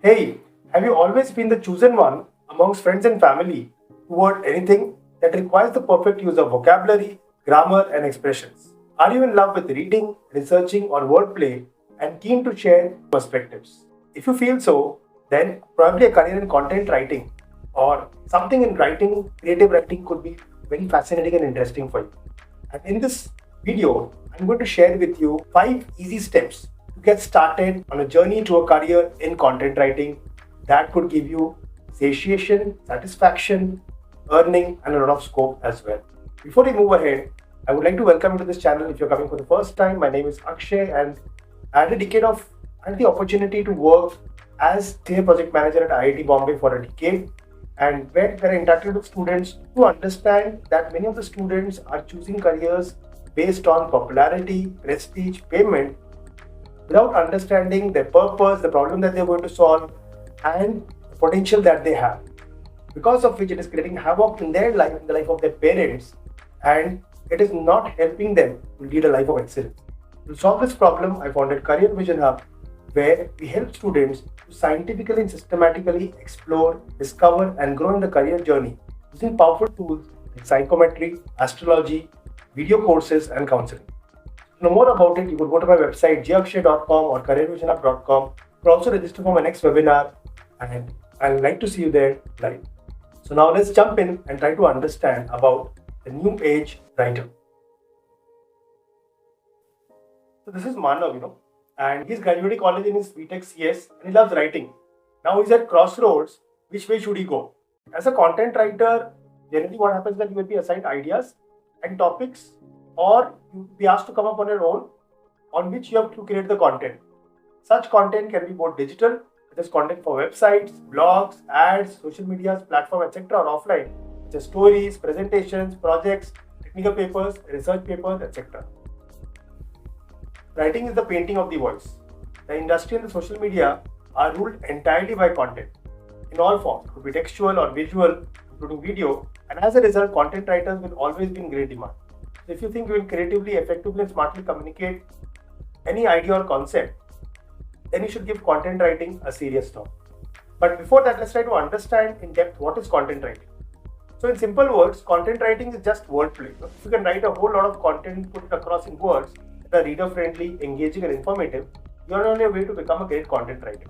Hey, have you always been the chosen one amongst friends and family who want anything that requires the perfect use of vocabulary, grammar, and expressions? Are you in love with reading, researching, or wordplay and keen to share perspectives? If you feel so, then probably a career in content writing or something in writing, creative writing could be very fascinating and interesting for you. And in this video, I'm going to share with you 5 easy steps to get started on a journey to a career in content writing that could give you satiation, satisfaction, earning, and a lot of scope as well. Before we move ahead, I would like to welcome you to this channel. If you're coming for the first time, my name is Akshay, and I had the opportunity to work as senior project manager at IIT Bombay for a decade, and where I interacted with students to understand that many of the students are choosing careers based on popularity, prestige, payment, without understanding their purpose, the problem that they're going to solve, and the potential that they have. Because of which it is creating havoc in their life, in the life of their parents, and it is not helping them to lead a life of excellence. To solve this problem, I founded Career Vision Hub, where we help students to scientifically and systematically explore, discover, and grow in the career journey using powerful tools like psychometry, astrology, video courses, and counseling. To know more about it, you could go to my website gakshay.com or careervisionhub.com. You could also register for my next webinar, and I'd like to see you there live. So now let's jump in and try to understand about the new age writer. So this is Manav, and he's graduating college in his BTech CS and he loves writing. Now he's at crossroads. Which way should he go? As a content writer, generally what happens is that you will be assigned ideas and topics, or you'll be asked to come up on your own on which you have to create the content. Such content can be both digital, such as content for websites, blogs, ads, social medias, platform, etc., or offline, such as stories, presentations, projects, technical papers, research papers, etc. Writing is the painting of the voice. The industry and the social media are ruled entirely by content in all forms. It could be textual or visual, including video, and as a result, content writers will always be in great demand. So if you think you will creatively, effectively, and smartly communicate any idea or concept, then you should give content writing a serious thought. But before that, let's try to understand in depth what is content writing. So in simple words, content writing is just wordplay. If you can write a whole lot of content, put it across in words that are reader-friendly, engaging, and informative, you are on your way to become a great content writer.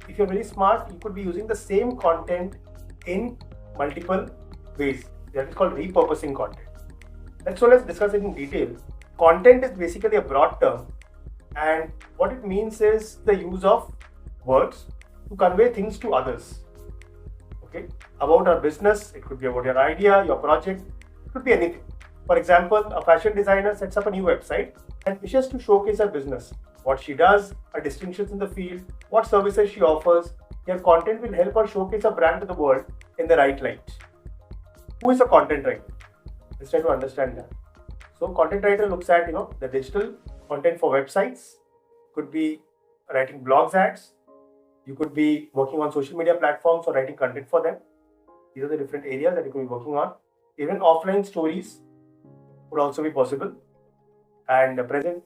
If you're very smart, you could be using the same content in multiple ways. That is called repurposing content. So let's discuss it in detail. Content is basically a broad term, and what it means is the use of words to convey things to others. Okay, about our business, it could be about your idea, your project, it could be anything. For example, a fashion designer sets up a new website and wishes to showcase her business, what she does, her distinctions in the field, what services she offers. Your content will help her showcase her brand to the world in the right light. Who is a content writer? Let's try to understand that. So content writer looks at the digital content for websites. Could be writing blogs, ads. You could be working on social media platforms or writing content for them. These are the different areas that you could be working on. Even offline stories would also be possible, and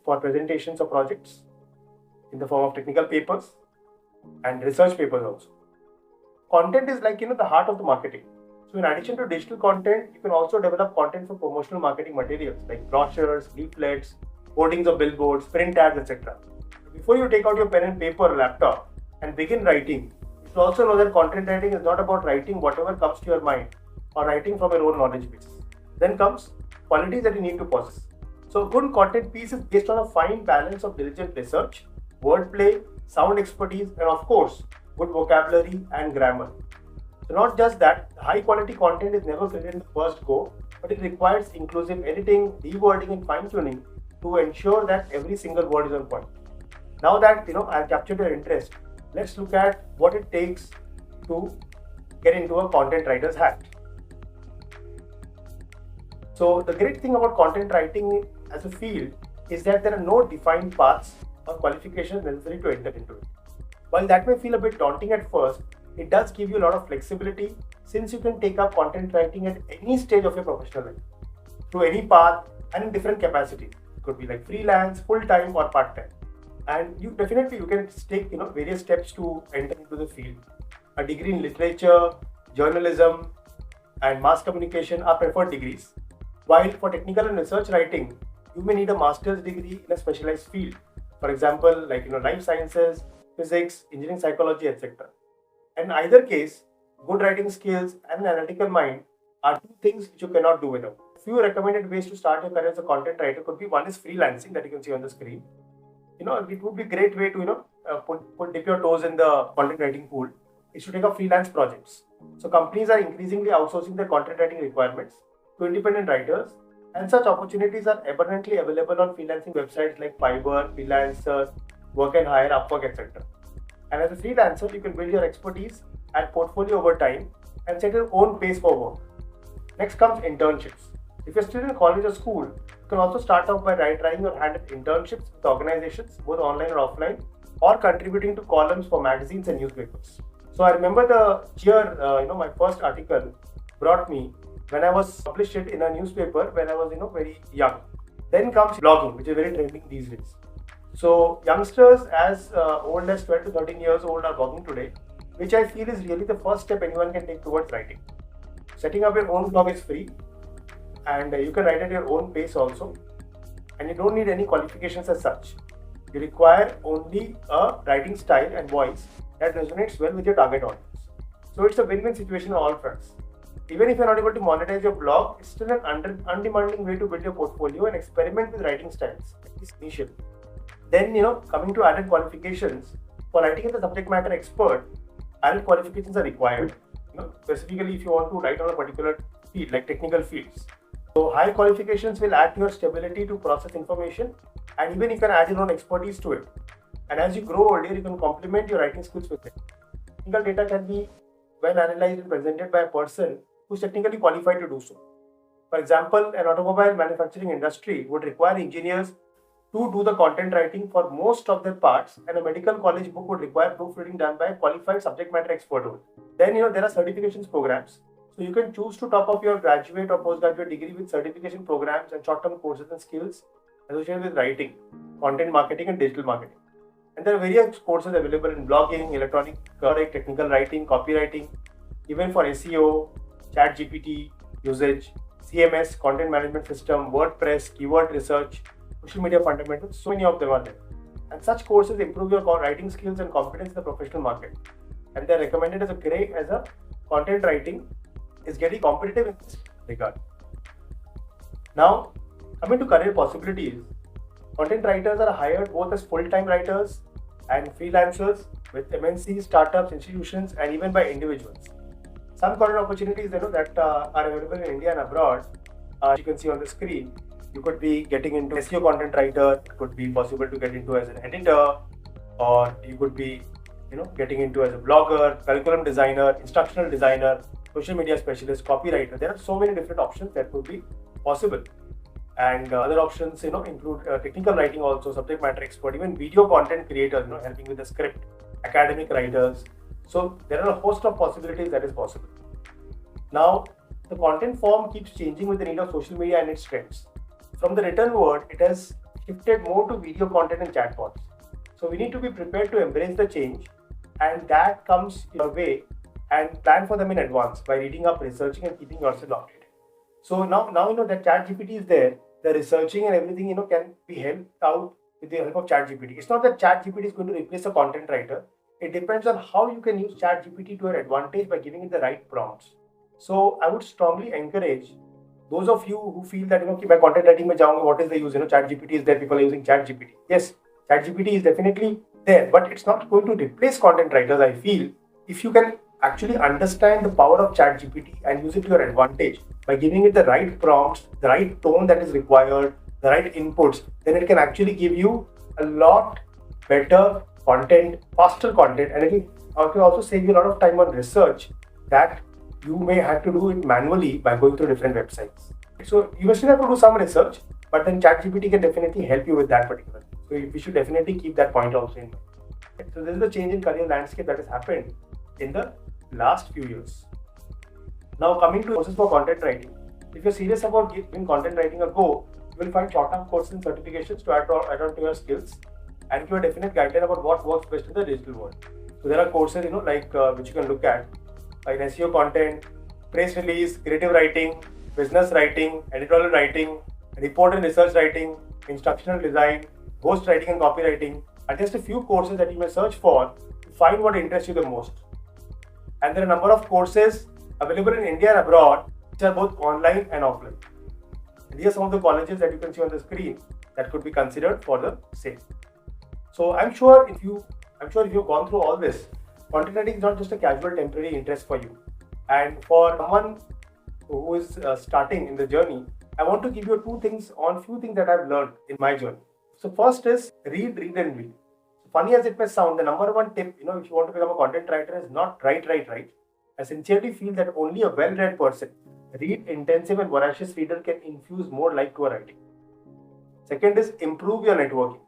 for presentations or projects in the form of technical papers and research papers also. Content is like the heart of the marketing. So in addition to digital content, you can also develop content for promotional marketing materials like brochures, leaflets, hoardings of billboards, print ads, etc. Before you take out your pen and paper or laptop and begin writing, you should also know that content writing is not about writing whatever comes to your mind or writing from your own knowledge base. Then comes qualities that you need to possess. So a good content piece is based on a fine balance of diligent research, wordplay, sound expertise, and of course, good vocabulary and grammar. So not just that, high quality content is never created in the first go, but it requires inclusive editing, rewording, and fine tuning to ensure that every single word is on point. Now that I've captured your interest, let's look at what it takes to get into a content writer's hat. So the great thing about content writing as a field is that there are no defined paths or qualifications necessary to enter into it. While that may feel a bit daunting at first, it does give you a lot of flexibility since you can take up content writing at any stage of your professional life, through any path and in different capacities. It could be like freelance, full-time, or part-time. And you can take various steps to enter into the field. A degree in literature, journalism, and mass communication are preferred degrees, while for technical and research writing, you may need a master's degree in a specialized field. For example, like life sciences, physics, engineering, psychology, etc. In either case, good writing skills and an analytical mind are two things which you cannot do without. Few recommended ways to start your career as a content writer could be: one is freelancing, that you can see on the screen. It would be a great way to dip your toes in the content writing pool is to take up freelance projects. So companies are increasingly outsourcing their content writing requirements to independent writers, and such opportunities are abundantly available on freelancing websites like Fiverr, Freelancer, Work and Hire, Upwork, etc. And as a freelancer, you can build your expertise and portfolio over time and set your own pace for work. Next comes internships. If you're still in college or school, you can also start off by trying your hand at internships with organizations, both online and offline, or contributing to columns for magazines and newspapers. So I remember the cheer, my first article brought me when I was published it in a newspaper when I was, very young. Then comes blogging, which is very trending these days. So youngsters as old as 12 to 13 years old are blogging today, which I feel is really the first step anyone can take towards writing. Setting up your own blog is free, and you can write at your own pace also, and you don't need any qualifications as such. You require only a writing style and voice that resonates well with your target audience. So it's a win-win situation on all fronts. Even if you're not able to monetize your blog, it's still an undemanding way to build your portfolio and experiment with writing styles, at least initially. Then, coming to added qualifications, for writing as a subject matter expert, added qualifications are required. Specifically if you want to write on a particular field, like technical fields. So higher qualifications will add to your stability to process information, and even you can add your own expertise to it. And as you grow older, you can complement your writing skills with it. Technical data can be well analyzed and presented by a person who is technically qualified to do so. For example, an automobile manufacturing industry would require engineers to do the content writing for most of their parts, and a medical college book would require proofreading done by a qualified subject matter expert. Then there are certifications programs. So you can choose to top up your graduate or postgraduate degree with certification programs and short-term courses and skills associated with writing, content marketing, and digital marketing. And there are various courses available in blogging, electronic technical writing, copywriting, even for SEO, chat GPT usage, CMS, content management system, WordPress, keyword research, social media fundamentals. So many of them are there. And such courses improve your writing skills and confidence in the professional market. And they're recommended as a content writing is getting competitive in this regard. Now, coming to career possibilities, content writers are hired both as full-time writers and freelancers with MNCs, startups, institutions, and even by individuals. Some content opportunities that are available in India and abroad, as you can see on the screen. You could be getting into SEO content writer. It could be possible to get into as an editor, or you could be getting into as a blogger, curriculum designer, instructional designer, social media specialist, copywriter. There are so many different options that could be possible. And other options include technical writing also, subject matter expert, even video content creators, helping with the script, academic writers. So there are a host of possibilities that is possible. Now, the content form keeps changing with the need of social media and its trends. From the written word, it has shifted more to video content and chatbots. So we need to be prepared to embrace the change, and that comes your way, and plan for them in advance by reading up, researching, and keeping yourself updated. So now that ChatGPT is there, the researching and everything can be helped out with the help of ChatGPT. It's not that ChatGPT is going to replace a content writer. It depends on how you can use ChatGPT to your advantage by giving it the right prompts. So I would strongly encourage those of you who feel that by content writing mein jaunga, what is the use? ChatGPT is there, people are using ChatGPT. Yes, ChatGPT is definitely there, but it's not going to replace content writers. I feel if you can actually understand the power of ChatGPT and use it to your advantage by giving it the right prompts, the right tone that is required, the right inputs, then it can actually give you a lot better content, faster content, and it will also save you a lot of time on research that you may have to do it manually by going through different websites. So you still have to do some research, but then ChatGPT can definitely help you with that particular thing. So we should definitely keep that point also in mind. So this is the change in career landscape that has happened in the last few years. Now coming to courses for content writing. If you're serious about giving content writing a go, you will find short-term courses and certifications to add on to your skills. and give a definite guideline about what works best in the digital world. So there are courses, which you can look at, like SEO content, press release, creative writing, business writing, editorial writing, report and research writing, instructional design, ghost writing and copywriting are just a few courses that you may search for to find what interests you the most. And there are a number of courses available in India and abroad, which are both online and offline. And these are some of the colleges that you can see on the screen that could be considered for the same. So I'm sure if you've gone through all this, content writing is not just a casual temporary interest for you. And for someone who is starting in the journey, I want to give you few things that I've learned in my journey. So first is read and read. Funny as it may sound, the number one tip, if you want to become a content writer, is not write. I sincerely feel that only a well-read person, read intensive and voracious reader, can infuse more life to a writing. Second is improve your networking.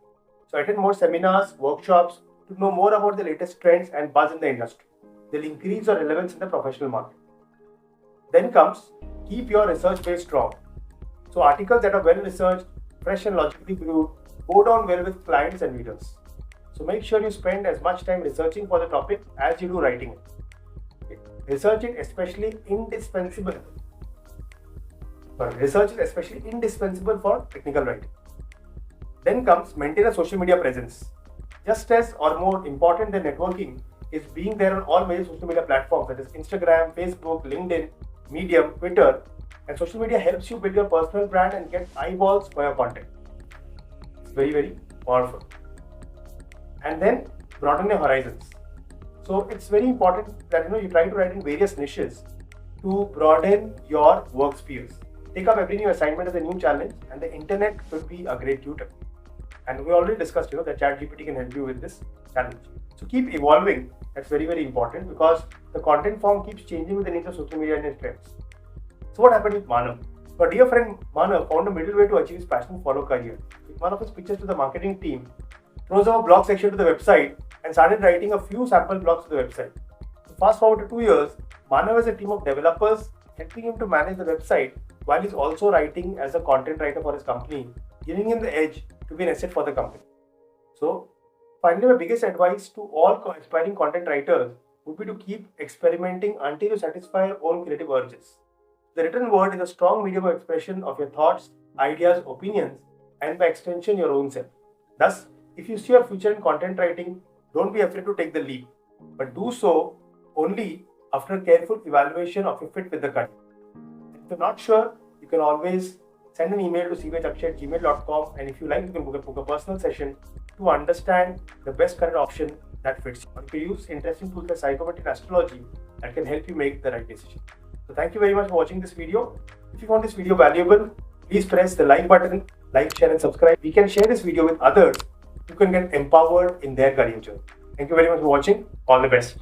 So attend more seminars, workshops to know more about the latest trends and buzz in the industry. They'll increase your relevance in the professional market. Then comes keep your research base strong. So articles that are well researched, fresh and logically brewed, go down well with clients and readers. So make sure you spend as much time researching for the topic as you do writing it. Research is especially indispensable for technical writing. Then comes maintain a social media presence. Just as or more important than networking is being there on all major social media platforms such as Instagram, Facebook, LinkedIn, Medium, Twitter. And social media helps you build your personal brand and get eyeballs for your content. It's very, very powerful. And then broaden your horizons. So it's very important that you try to write in various niches to broaden your work spheres. Take up every new assignment as a new challenge, and the internet could be a great tutor. And we already discussed that ChatGPT can help you with this challenge. So keep evolving. That's very, very important because the content form keeps changing with the needs of social media and its trends. So what happened with Manav? So our dear friend Manav found a middle way to achieve his passion follow career. With one of his pitches to the marketing team, throws up a blog section to the website and started writing a few sample blogs to the website. So fast forward to 2 years, Manav has a team of developers helping him to manage the website while he's also writing as a content writer for his company, giving him the edge to be an asset for the company. So finally, my biggest advice to all aspiring content writers would be to keep experimenting until you satisfy your own creative urges. The written word is a strong medium of expression of your thoughts, ideas, opinions, and by extension, your own self. Thus, if you see your future in content writing, don't be afraid to take the leap, but do so only after careful evaluation of your fit with the content. If you're not sure, you can always send an email to cvhakshay@gmail.com, and if you like, you can book a personal session to understand the best career option that fits you. Or you can use interesting tools like psychometry and astrology that can help you make the right decision. So thank you very much for watching this video. If you found this video valuable, please press the like button, like, share and subscribe. We can share this video with others who can get empowered in their career journey. Thank you very much for watching. All the best.